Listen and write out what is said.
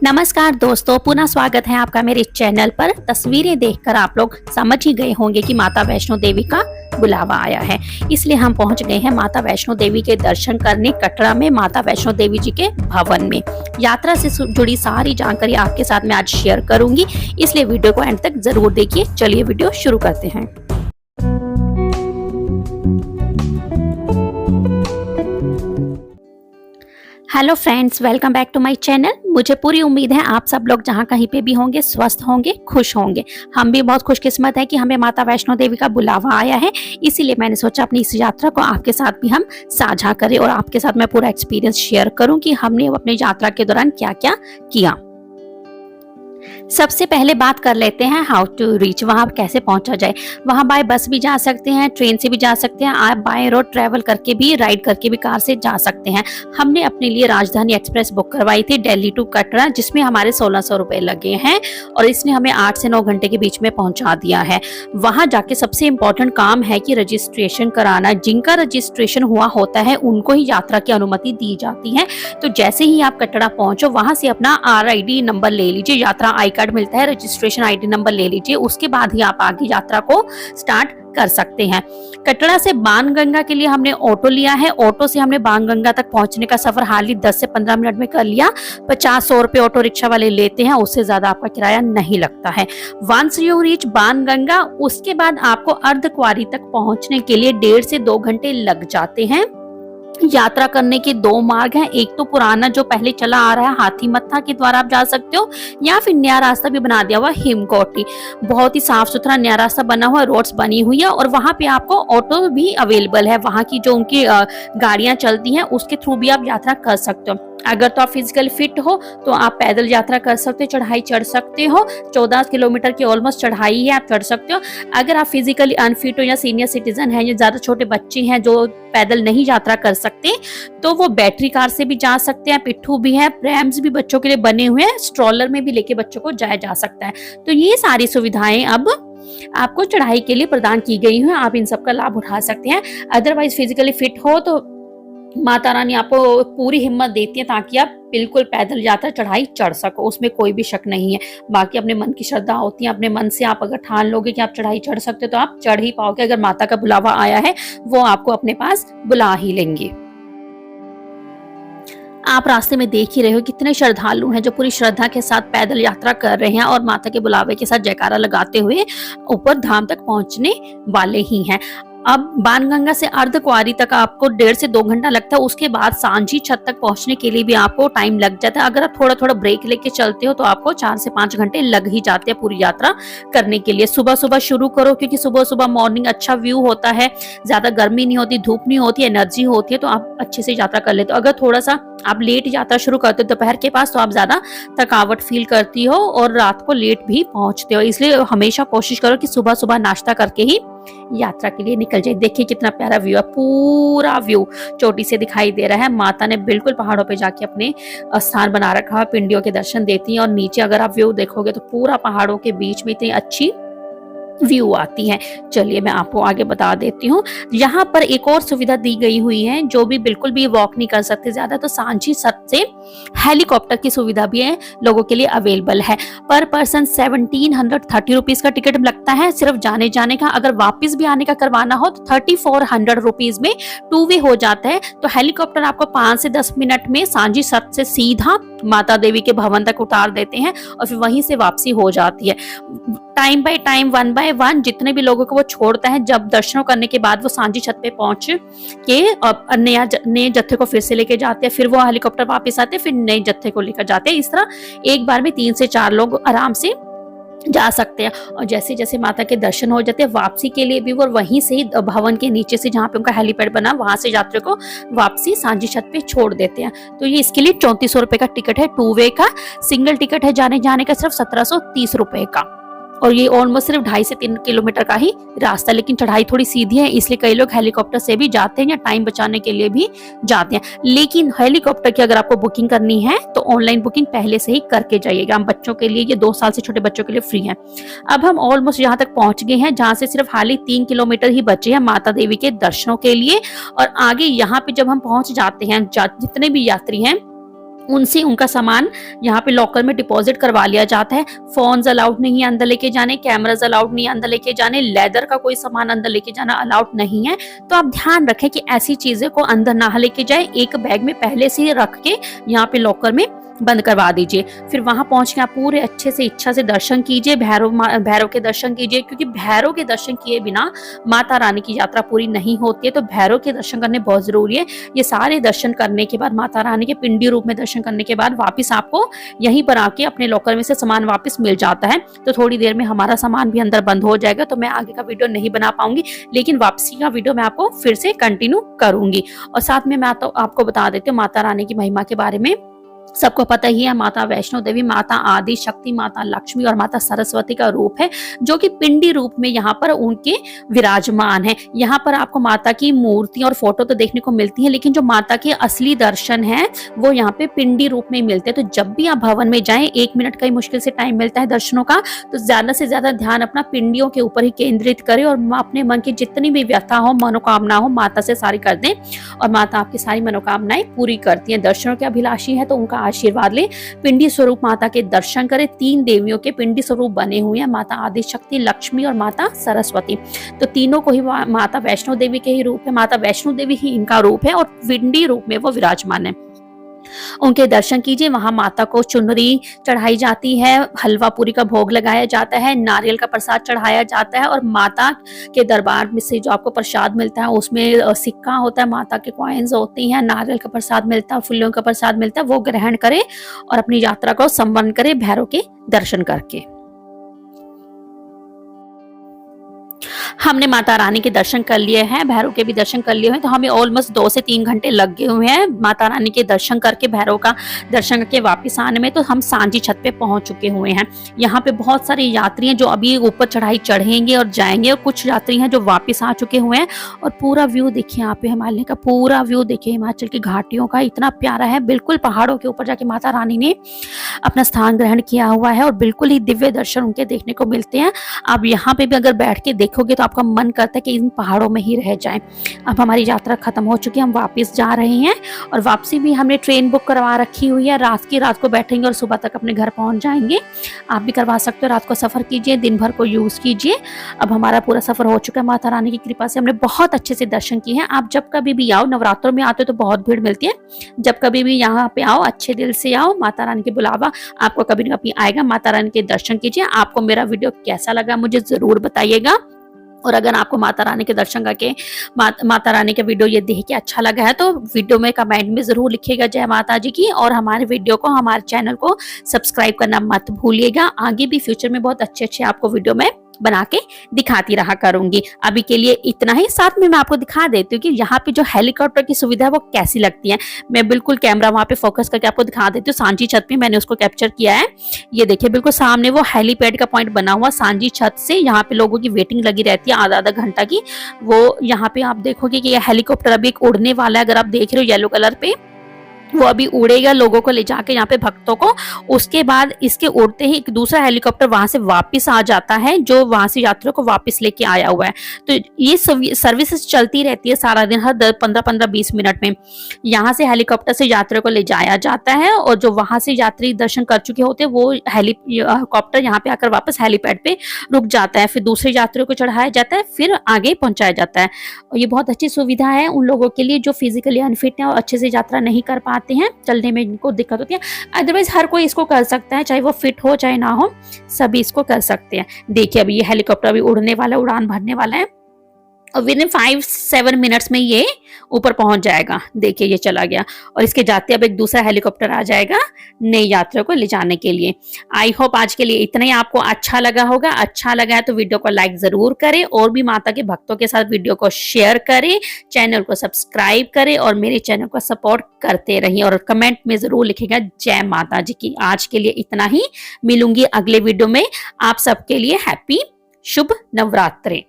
नमस्कार दोस्तों, पुनः स्वागत है आपका मेरे चैनल पर। तस्वीरें देखकर आप लोग समझ ही गए होंगे कि माता वैष्णो देवी का बुलावा आया है, इसलिए हम पहुंच गए हैं माता वैष्णो देवी के दर्शन करने कटरा में माता वैष्णो देवी जी के भवन में। यात्रा से जुड़ी सारी जानकारी आपके साथ मैं आज शेयर करूंगी, इसलिए वीडियो को एंड तक जरूर देखिए। चलिए वीडियो शुरू करते हैं। Hello friends, welcome back to my channel. मुझे पूरी उम्मीद है आप सब लोग जहां कहीं पे भी होंगे स्वस्थ होंगे, खुश होंगे। हम भी बहुत खुशकिस्मत है कि हमें माता वैष्णो देवी का बुलावा आया है, इसीलिए मैंने सोचा अपनी इस यात्रा को आपके साथ भी हम साझा करें और आपके साथ मैं पूरा एक्सपीरियंस शेयर करूं कि हमने अपनी यात्रा के दौरान क्या क्या किया। सबसे पहले बात कर लेते हैं हाउ टू रीच, वहां कैसे पहुंचा जाए। वहां बाय बस भी जा सकते हैं, ट्रेन से भी जा सकते हैं, आप बाय रोड ट्रेवल करके भी, राइड करके भी कार से जा सकते हैं। हमने अपने लिए राजधानी एक्सप्रेस बुक करवाई थी दिल्ली टू कटरा, जिसमें हमारे 1600 रुपए लगे हैं और इसने हमें 8 से 9 घंटे के बीच में पहुंचा दिया है। वहां जाके सबसे इम्पोर्टेंट काम है कि रजिस्ट्रेशन कराना। जिनका रजिस्ट्रेशन हुआ होता है उनको ही यात्रा की अनुमति दी जाती है। तो जैसे ही आप कटरा पहुंचो, वहां से अपना RID नंबर ले लीजिए, यात्रा आई कार्ड मिलता है, रजिस्ट्रेशन ID नंबर ले लीजिए, उसके बाद ही आप आगे यात्रा को स्टार्ट कर सकते हैं। कटरा से बाणगंगा के लिए हमने ऑटो लिया है। ऑटो से हमने बाणगंगा तक पहुंचने का सफर हाल ही 10 से 15 मिनट में कर लिया। 50-100 रुपए ऑटो रिक्शा वाले लेते हैं, उससे ज्यादा आपका किराया नहीं लगता है। वंस यू रीच बाणगंगा, उसके बाद आपको अर्धकुंवारी तक पहुंचने के लिए 1.5 से 2 घंटे लग जाते हैं। यात्रा करने के 2 मार्ग हैं, एक तो पुराना जो पहले चला आ रहा है हाथी मत्था के द्वारा आप जा सकते हो, या फिर नया रास्ता भी बना दिया हुआ हिमकोटी। बहुत ही साफ सुथरा नया रास्ता बना हुआ, रोड्स बनी हुई है और वहां पे आपको ऑटो भी अवेलेबल है। वहां की जो उनकी गाड़ियां चलती हैं उसके थ्रू भी आप यात्रा कर सकते हो। अगर तो आप फिजिकल फिट हो तो आप पैदल यात्रा कर सकते हो, चढ़ाई चढ़ सकते हो। 14 किलोमीटर की ऑलमोस्ट चढ़ाई है, आप चढ़ सकते हो। अगर आप फिजिकली अनफिट हो या सीनियर सिटीजन है या ज्यादा छोटे बच्चे हैं जो पैदल नहीं यात्रा कर सकते, तो वो बैटरी कार से भी जा सकते हैं। पिट्ठू भी है, प्रैम्स भी बच्चों के लिए बने हुए हैं, स्ट्रॉलर में भी लेके बच्चों को जाया जा सकता है। तो ये सारी सुविधाएं अब आपको चढ़ाई के लिए प्रदान की गई हैं, आप इन सब का लाभ उठा सकते हैं। अदरवाइज फिजिकली फिट हो तो माता रानी आपको पूरी हिम्मत देती है ताकि आप बिल्कुल पैदल यात्रा चढ़ाई चढ़ सको, उसमें कोई भी शक नहीं है। बाकी अपने मन की श्रद्धा होती है, अपने मन से आप अगर ठान लोगे कि आप चढ़ाई चढ़ सकते हो तो आप चढ़ ही पाओगे। अगर माता का बुलावा आया है वो आपको अपने पास बुला ही लेंगे। आप रास्ते में देख ही रहे हो कितने श्रद्धालु हैं जो पूरी श्रद्धा के साथ पैदल यात्रा कर रहे हैं और माता के बुलावे के साथ जयकारा लगाते हुए ऊपर धाम तक पहुंचने वाले ही हैं। अब बाणगंगा से अर्धकुंवारी तक आपको 1.5 से 2 घंटा लगता है। उसके बाद सांझी छत तक पहुंचने के लिए भी आपको टाइम लग जाता है। अगर आप थोड़ा थोड़ा ब्रेक लेके चलते हो तो आपको 4 से 5 घंटे लग ही जाते हैं पूरी यात्रा करने के लिए। सुबह सुबह शुरू करो, क्योंकि सुबह सुबह मॉर्निंग अच्छा व्यू होता है, ज्यादा गर्मी नहीं होती, धूप नहीं होती, एनर्जी होती है, तो आप अच्छे से यात्रा कर लेते हो। अगर थोड़ा सा आप लेट यात्रा शुरू करते हो दोपहर के पास, तो आप ज्यादा थकावट फील करती हो और रात को लेट भी पहुंचते हो। इसलिए हमेशा कोशिश करो कि सुबह सुबह नाश्ता करके ही यात्रा के लिए निकल जाए। देखिए कितना प्यारा व्यू है, पूरा व्यू चोटी से दिखाई दे रहा है। माता ने बिल्कुल पहाड़ों पे जाके अपने स्थान बना रखा है, पिंडियों के दर्शन देती हैं। और नीचे अगर आप व्यू देखोगे तो पूरा पहाड़ों के बीच में इतनी अच्छी व्यू आती है। चलिए मैं आपको आगे बता देती हूँ। यहाँ पर एक और सुविधा दी गई हुई है, जो भी बिल्कुल भी वॉक नहीं कर सकते ज्यादा, तो सांझी छत से हेलीकॉप्टर की सुविधा भी है, लोगों के लिए अवेलेबल है। पर पर्सन 1730 रुपीज का टिकट लगता है सिर्फ जाने जाने का। अगर वापस भी आने का करवाना हो तो 3400 रुपीज में 2 वे हो जाता है। तो हेलीकॉप्टर आपको 5 से 10 मिनट में सांझी छत से सीधा माता देवी के भवन तक उतार देते हैं और फिर वहीं से वापसी हो जाती है। टाइम बाय टाइम, 1 बाय 1 जितने भी लोगों को वो छोड़ता है। जब दर्शनों करने के बाद वो सांझी छत पे पहुंच के नए जत्थे को फिर से लेके जाते हैं, फिर वो हेलीकॉप्टर वापस आते हैं, फिर नए जत्थे को लेकर जाते हैं। इस तरह एक बार में 3 से 4 लोग आराम से जा सकते हैं। और जैसे जैसे माता के दर्शन हो जाते हैं, वापसी के लिए भी वो वहीं से ही भवन के नीचे से जहाँ पे उनका हेलीपैड बना, वहां से यात्री को वापसी सांझी छत पे छोड़ देते हैं। तो ये इसके लिए 3400 रुपए का टिकट है 2 वे का। सिंगल टिकट है जाने जाने का सिर्फ 1730 रुपए का। और ये ऑलमोस्ट सिर्फ 2.5 से 3 किलोमीटर का ही रास्ता, लेकिन चढ़ाई थोड़ी सीधी है, इसलिए कई लोग हेलीकॉप्टर से भी जाते हैं या टाइम बचाने के लिए भी जाते हैं। लेकिन हेलीकॉप्टर की अगर आपको बुकिंग करनी है तो ऑनलाइन बुकिंग पहले से ही करके जाइएगा। हम बच्चों के लिए, ये 2 साल से छोटे बच्चों के लिए फ्री है। अब हम ऑलमोस्ट यहाँ तक पहुंच गए हैं, जहाँ से सिर्फ हाल ही 3 किलोमीटर ही बचे हैं माता देवी के दर्शनों के लिए। और आगे यहाँ पे जब हम पहुंच जाते हैं, जितने भी यात्री हैं उनसे उनका सामान यहाँ पे लॉकर में डिपॉजिट करवा लिया जाता है। फोन्स अलाउड नहीं है अंदर लेके जाने, कैमरास अलाउड नहीं है अंदर लेके जाने, लेदर का कोई सामान अंदर लेके जाना अलाउड नहीं है। तो आप ध्यान रखें कि ऐसी चीजें को अंदर ना लेके जाए, एक बैग में पहले से ही रख के यहाँ पे लॉकर में बंद करवा दीजिए। फिर वहां पहुंच के आप पूरे अच्छे से इच्छा से दर्शन कीजिए, भैरव के दर्शन कीजिए, क्योंकि भैरव के दर्शन किए बिना माता रानी की यात्रा पूरी नहीं होती है। तो भैरव के दर्शन करने बहुत जरूरी है। ये सारे दर्शन करने के बाद, माता रानी के पिंडी रूप में दर्शन करने के बाद, वापिस आपको यहीं पर आके अपने लॉकर में से सामान वापस मिल जाता है। तो थोड़ी देर में हमारा सामान भी अंदर बंद हो जाएगा, तो मैं आगे का वीडियो नहीं बना पाऊंगी, लेकिन वापसी का वीडियो मैं आपको फिर से कंटिन्यू करूंगी। और साथ में मैं तो आपको बता देती हूँ माता रानी की महिमा के बारे में। सबको पता ही है, माता वैष्णो देवी माता आदि शक्ति, माता लक्ष्मी और माता सरस्वती का रूप है, जो कि पिंडी रूप में यहाँ पर उनके विराजमान है। यहाँ पर आपको माता की मूर्ति और फोटो तो देखने को मिलती है, लेकिन जो माता के असली दर्शन है वो यहाँ पे पिंडी रूप में मिलते हैं। तो जब भी आप भवन में जाएं, 1 मिनट का ही मुश्किल से टाइम मिलता है दर्शनों का, तो ज्यादा से ज्यादा ध्यान अपना पिंडियों के ऊपर ही केंद्रित करें और अपने मन की जितनी भी व्यथा हो, मनोकामना हो, माता से सारी कर दें और माता आपकी सारी मनोकामनाएं पूरी करती है। दर्शनों के अभिलाषी है तो उनका आशीर्वाद ले, पिंडी स्वरूप माता के दर्शन करें। 3 देवियों के पिंडी स्वरूप बने हुए हैं, माता आदि शक्ति, लक्ष्मी और माता सरस्वती। तो तीनों को ही माता वैष्णो देवी के ही रूप है, माता वैष्णो देवी ही इनका रूप है और पिंडी रूप में वो विराजमान है। उनके दर्शन कीजिए। वहां माता को चुनरी चढ़ाई जाती है, हलवा पूरी का भोग लगाया जाता है, नारियल का प्रसाद चढ़ाया जाता है और माता के दरबार में से जो आपको प्रसाद मिलता है उसमें सिक्का होता है, माता के कॉइन्स होती हैं, नारियल का प्रसाद मिलता है, फूलों का प्रसाद मिलता है, वो ग्रहण करें और अपनी यात्रा को संपन्न करें भैरव के दर्शन करके। हमने माता रानी के दर्शन कर लिए हैं, भैरव के भी दर्शन कर लिए हैं, तो हमें ऑलमोस्ट 2 से 3 घंटे लग गए हुए हैं माता रानी के दर्शन करके, भैरव का दर्शन करके वापस आने में। तो हम सांझी छत पे पहुंच चुके हुए हैं। यहाँ पे बहुत सारे यात्री हैं जो अभी ऊपर चढ़ाई चढ़ेंगे और जाएंगे, और कुछ यात्री हैं जो वापस आ चुके हुए हैं। और पूरा व्यू देखिए, यहाँ पे हिमालय का पूरा व्यू देखिए, हिमाचल की घाटियों का इतना प्यारा है। बिल्कुल पहाड़ों के ऊपर जाके माता रानी ने अपना स्थान ग्रहण किया हुआ है और बिल्कुल ही दिव्य दर्शन उनके देखने को मिलते हैं। आप यहाँ पे भी अगर बैठ के देखोगे तो आपका मन करता है कि इन पहाड़ों में ही रह जाएं। अब हमारी यात्रा खत्म हो चुकी है, हम वापस जा रहे हैं और वापसी भी हमने ट्रेन बुक करवा रखी हुई है। रात को बैठेंगे और सुबह तक अपने घर पहुंच जाएंगे। आप भी करवा सकते हो, रात को सफर कीजिए, दिन भर को यूज कीजिए। अब हमारा पूरा सफर हो चुका है, माता रानी की कृपा से हमने बहुत अच्छे से दर्शन किए हैं। आप जब कभी भी आओ, नवरात्रों में आते हो तो बहुत भीड़ मिलती है, जब कभी भी यहाँ पे आओ अच्छे दिल से आओ, माता रानी के बुलावा आपको कभी न कभी आएगा। माता रानी के दर्शन कीजिए। आपको मेरा वीडियो कैसा लगा मुझे जरूर बताइएगा, और अगर आपको माता रानी के दर्शन करके माता रानी का वीडियो ये देख के अच्छा लगा है तो वीडियो में कमेंट में जरूर लिखिएगा जय माता जी की, और हमारे वीडियो को, हमारे चैनल को सब्सक्राइब करना मत भूलिएगा। आगे भी फ्यूचर में बहुत अच्छे आपको वीडियो में बना के दिखाती रहा करूंगी। अभी के लिए इतना ही। साथ में मैं आपको दिखा देती हूँ कि यहाँ पे जो हेलीकॉप्टर की सुविधा है वो कैसी लगती है। मैं बिल्कुल कैमरा वहां पे फोकस करके आपको दिखा देती हूँ। सांझी छत पे मैंने उसको कैप्चर किया है। ये देखिए, बिल्कुल सामने वो हेलीपैड का पॉइंट बना हुआ सांझी छत से। यहाँ पे लोगों की वेटिंग लगी रहती है आधा घंटा की। वो यहाँ पे आप देखोगे कि ये हेलीकॉप्टर अभी एक उड़ने वाला है। अगर आप देख रहे हो येलो कलर पे, वो अभी उड़ेगा लोगों को ले जाके यहाँ पे भक्तों को। उसके बाद इसके उड़ते ही एक दूसरा हेलीकॉप्टर वहां से वापस आ जाता है, जो वहां से यात्रियों को वापस लेके आया हुआ है। तो ये सर्विसेज चलती रहती है सारा दिन, हर 15-20 मिनट में। यहाँ से हेलीकॉप्टर से यात्रियों को ले जाया जाता है और जो वहां से यात्री दर्शन कर चुके होते हैं वो हेलीकॉप्टर यहाँ पे आकर वापस हेलीपैड पे रुक जाता है। फिर दूसरे यात्रियों को चढ़ाया जाता है, फिर आगे पहुंचाया जाता है। और ये बहुत अच्छी सुविधा है उन लोगों के लिए जो फिजिकली अनफिट है और अच्छे से यात्रा नहीं कर पाते हैं, चलने में इनको दिक्कत होती है। अदरवाइज हर कोई इसको कर सकता है, चाहे वो फिट हो चाहे ना हो, सभी इसको कर सकते हैं। देखिए अभी ये हेलीकॉप्टर अभी उड़ने वाला, उड़ान भरने वाला है और विद इन 5-7 मिनट्स में ये ऊपर पहुंच जाएगा। देखिए ये चला गया और इसके जाते अब एक दूसरा हेलीकॉप्टर आ जाएगा नई यात्रियों को ले जाने के लिए। आई होप आज के लिए इतना ही आपको अच्छा लगा होगा। अच्छा लगा है तो वीडियो को लाइक जरूर करें और भी माता के भक्तों के साथ वीडियो को शेयर करें, चैनल को सब्सक्राइब करें और मेरे चैनल को सपोर्ट करते रहिए। और कमेंट में जरूर लिखिएगा जय माता जी की। आज के लिए इतना ही, मिलूंगी अगले वीडियो में। आप सबके लिए हैप्पी शुभ नवरात्रि।